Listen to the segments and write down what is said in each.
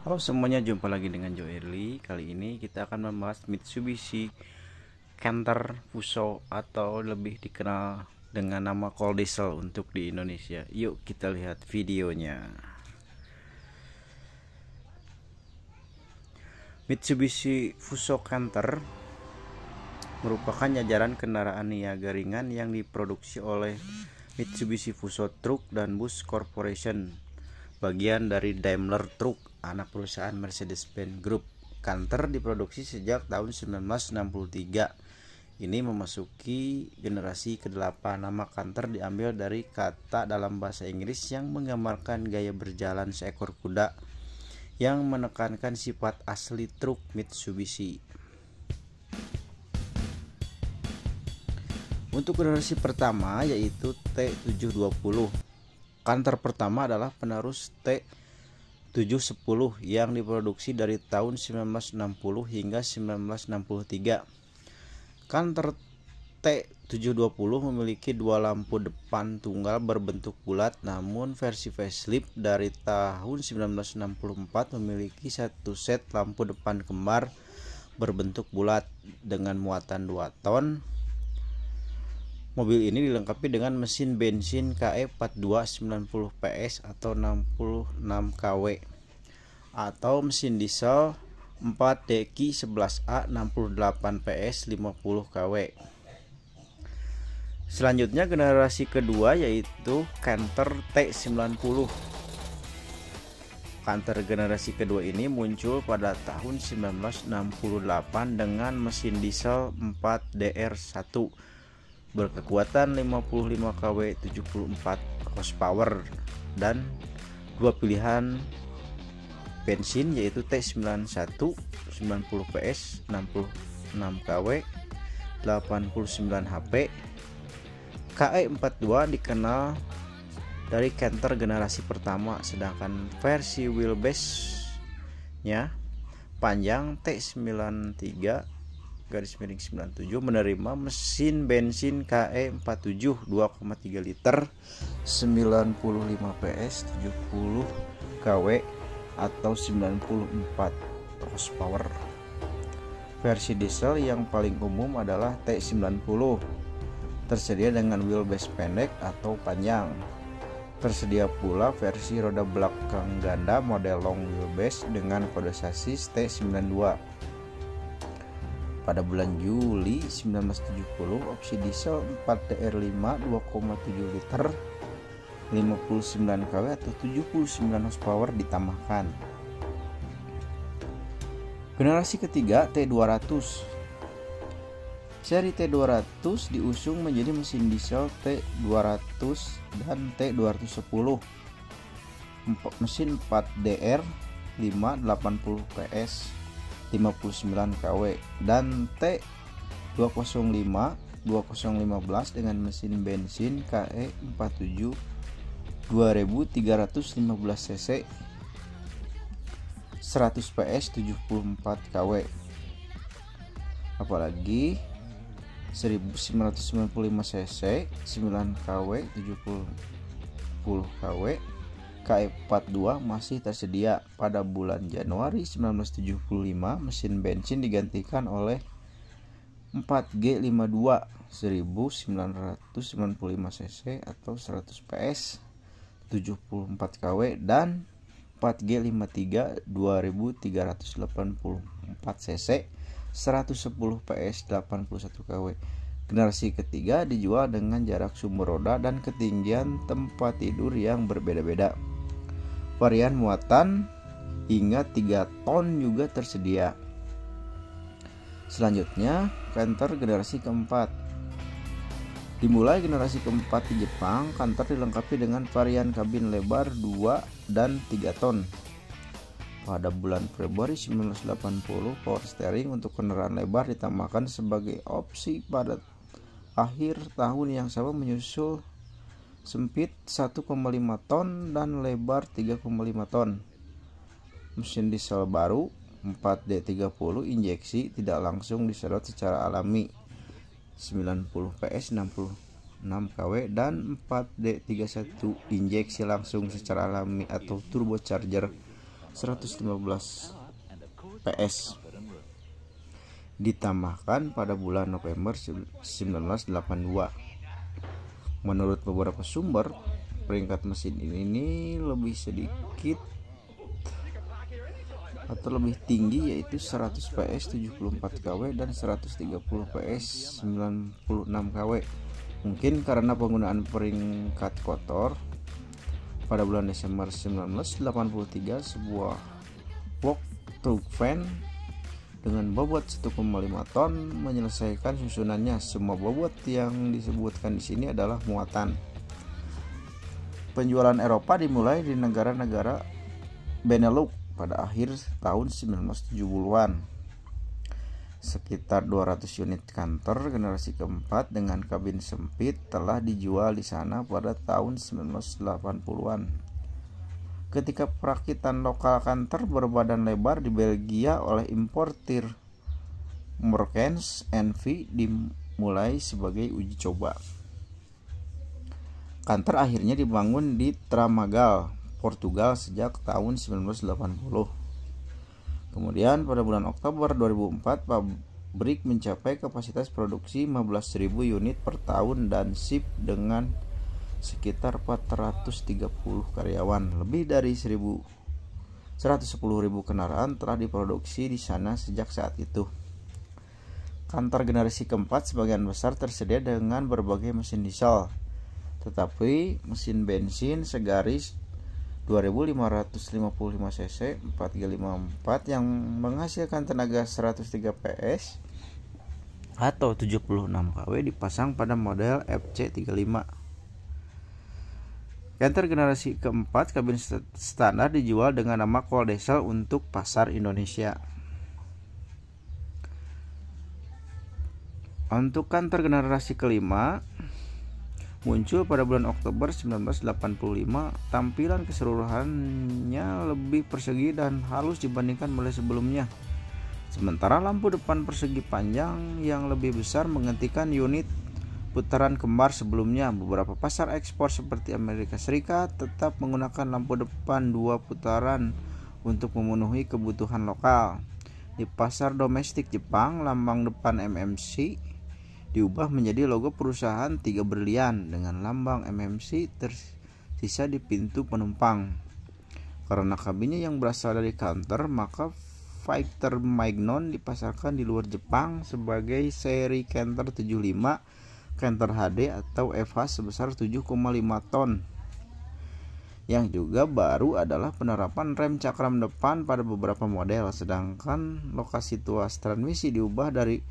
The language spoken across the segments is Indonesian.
Halo semuanya, jumpa lagi dengan Joe Early. Kali ini kita akan membahas Mitsubishi Canter Fuso atau lebih dikenal dengan nama Cold Diesel untuk di Indonesia. Yuk kita lihat videonya. Mitsubishi Fuso Canter merupakan jajaran kendaraan niaga ringan yang diproduksi oleh Mitsubishi Fuso Truck dan Bus Corporation, bagian dari Daimler Truck, anak perusahaan Mercedes-Benz Group. Canter diproduksi sejak tahun 1963. Ini memasuki generasi ke-8. Nama Canter diambil dari kata dalam bahasa Inggris yang menggambarkan gaya berjalan seekor kuda yang menekankan sifat asli truk Mitsubishi. Untuk generasi pertama yaitu T720. Canter pertama adalah penerus T710 yang diproduksi dari tahun 1960 hingga 1963. Canter T720 memiliki dua lampu depan tunggal berbentuk bulat, namun versi facelift dari tahun 1964 memiliki satu set lampu depan kembar berbentuk bulat dengan muatan 2 ton. Mobil ini dilengkapi dengan mesin bensin KE42 90 PS atau 66 kW atau mesin diesel 4DQ 11A 68 PS 50 kW. Selanjutnya generasi kedua yaitu Canter T90. Canter generasi kedua ini muncul pada tahun 1968 dengan mesin diesel 4DR1 berkekuatan 55 kW 74 horsepower dan dua pilihan bensin yaitu T91 90 PS 66 kW 89 HP. KE42 dikenal dari Canter generasi pertama, sedangkan versi wheelbase-nya panjang T93 /97 menerima mesin bensin KE47 2,3 liter 95 PS 70 kW atau 94 horsepower. Versi diesel yang paling umum adalah T90, tersedia dengan wheelbase pendek atau panjang. Tersedia pula versi roda belakang ganda model long wheelbase dengan kode sasis T92. Pada bulan Juli 1970, opsi diesel 4DR5 2,7 liter 59 kW atau 79 horsepower ditambahkan. Generasi ketiga T200. Seri T200 diusung menjadi mesin diesel T200 dan T210. Mesin 4DR 5 80 PS 59 kW dan T205 2015 dengan mesin bensin KE47 2315 cc 100 PS 74 kW. Apalagi 1995 cc 9 kW 70 kW KE42 masih tersedia. Pada bulan Januari 1975 mesin bensin digantikan oleh 4G52 1995 cc atau 100 PS 74 kW dan 4G53 2384 cc 110 PS 81 kW. Generasi ketiga dijual dengan jarak sumber roda dan ketinggian tempat tidur yang berbeda-beda. Varian muatan hingga 3 ton juga tersedia. Selanjutnya Canter generasi keempat. Dimulai generasi keempat di Jepang, Canter dilengkapi dengan varian kabin lebar 2 dan 3 ton. Pada bulan Februari 1980, power steering untuk kendaraan lebar ditambahkan sebagai opsi. Pada akhir tahun yang sama menyusul sempit 1,5 ton dan lebar 3,5 ton. Mesin diesel baru 4D30 injeksi tidak langsung disedot secara alami 90 PS 66 kW dan 4D31 injeksi langsung secara alami atau turbocharger 115 PS. Ditambahkan pada bulan November 1982. Menurut beberapa sumber, peringkat mesin ini lebih sedikit atau lebih tinggi, yaitu 100 PS 74 kW dan 130 PS 96 kW. Mungkin karena penggunaan peringkat kotor. Pada bulan Desember 1983, sebuah walk-through van dengan bobot 1,5 ton menyelesaikan susunannya. Semua bobot yang disebutkan di sini adalah muatan. Penjualan Eropa dimulai di negara-negara Benelux pada akhir tahun 1970-an. Sekitar 200 unit Canter generasi keempat dengan kabin sempit telah dijual di sana pada tahun 1980-an. Ketika perakitan lokal Canter berbadan lebar di Belgia oleh importir Morkens NV dimulai sebagai uji coba. Canter akhirnya dibangun di Tramagal, Portugal sejak tahun 1980. Kemudian pada bulan Oktober 2004, pabrik mencapai kapasitas produksi 15.000 unit per tahun dan shift dengan sekitar 430 karyawan. Lebih dari 110.000 kendaraan telah diproduksi di sana sejak saat itu. Canter generasi keempat sebagian besar tersedia dengan berbagai mesin diesel, tetapi mesin bensin segaris 2555 cc 4G54 yang menghasilkan tenaga 103 PS atau 76 kW dipasang pada model FC35. Canter generasi keempat kabin standar dijual dengan nama Cold Diesel untuk pasar Indonesia. Untuk Canter generasi kelima muncul pada bulan Oktober 1985. Tampilan keseluruhannya lebih persegi dan halus dibandingkan model sebelumnya. Sementara lampu depan persegi panjang yang lebih besar menggantikan unit putaran kembar sebelumnya. Beberapa pasar ekspor seperti Amerika Serikat tetap menggunakan lampu depan 2 putaran untuk memenuhi kebutuhan lokal. Di pasar domestik Jepang, lambang depan MMC diubah menjadi logo perusahaan 3 berlian dengan lambang MMC tersisa di pintu penumpang. Karena kabinnya yang berasal dari Canter, maka Fighter Magnum dipasarkan di luar Jepang sebagai seri Canter 75, Canter HD atau FH sebesar 7,5 ton. Yang juga baru adalah penerapan rem cakram depan pada beberapa model, sedangkan lokasi tuas transmisi diubah dari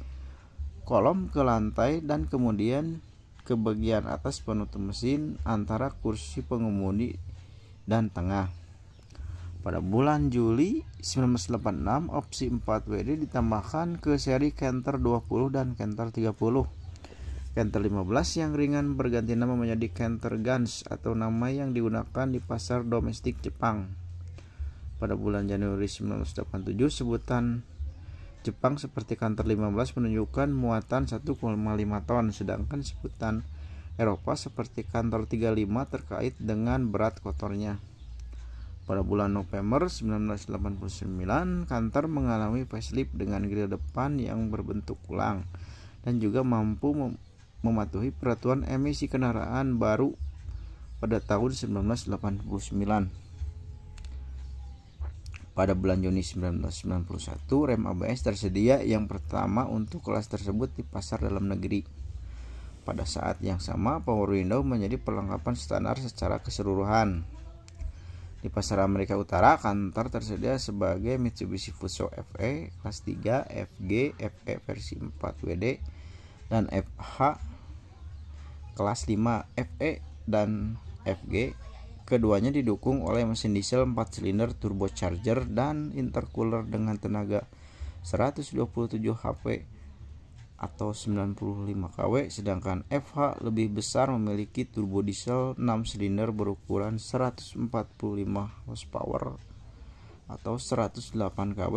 kolom ke lantai dan kemudian ke bagian atas penutup mesin antara kursi pengemudi dan tengah. Pada bulan Juli 1986, opsi 4WD ditambahkan ke seri Canter 20 dan Canter 30. Canter 15 yang ringan berganti nama menjadi Canter Guns atau nama yang digunakan di pasar domestik Jepang. Pada bulan Januari 1987, sebutan Jepang seperti Canter 15 menunjukkan muatan 1,5 ton, sedangkan sebutan Eropa seperti Canter 35 terkait dengan berat kotornya. Pada bulan November 1989, Canter mengalami facelift dengan grill depan yang berbentuk ulang dan juga mampu mematuhi peraturan emisi kendaraan baru pada tahun 1989. Pada bulan Juni 1991, rem ABS tersedia yang pertama untuk kelas tersebut di pasar dalam negeri. Pada saat yang sama, power window menjadi perlengkapan standar secara keseluruhan. Di pasar Amerika Utara, Canter tersedia sebagai Mitsubishi Fuso FE kelas 3, FG, FE versi 4WD, dan FH kelas 5. FE dan FG keduanya didukung oleh mesin diesel 4 silinder turbocharger dan intercooler dengan tenaga 127 HP atau 95 kW, sedangkan FH lebih besar memiliki turbo diesel 6 silinder berukuran 145 horsepower atau 108 kW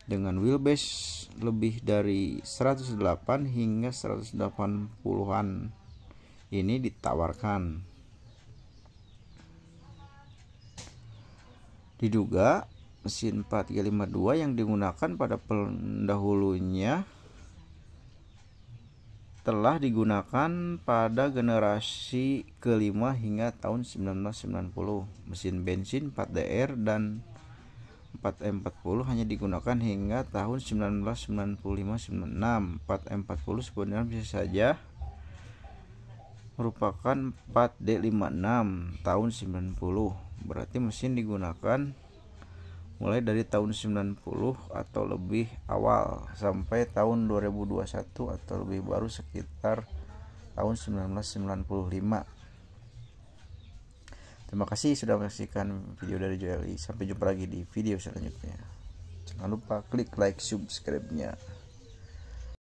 dengan wheelbase lebih dari 108 hingga 180-an ini ditawarkan. Diduga mesin 4G52 yang digunakan pada pendahulunya telah digunakan pada generasi kelima hingga tahun 1990. Mesin bensin 4DR dan 4M40 hanya digunakan hingga tahun 1995-96. 4M40 sebenarnya bisa saja merupakan 4D56 tahun 90. Berarti mesin digunakan mulai dari tahun 90 atau lebih awal sampai tahun 2021 atau lebih baru sekitar tahun 1995. Terima kasih sudah menyaksikan video dari Joeli. Sampai jumpa lagi di video selanjutnya. Jangan lupa klik like, subscribe-nya.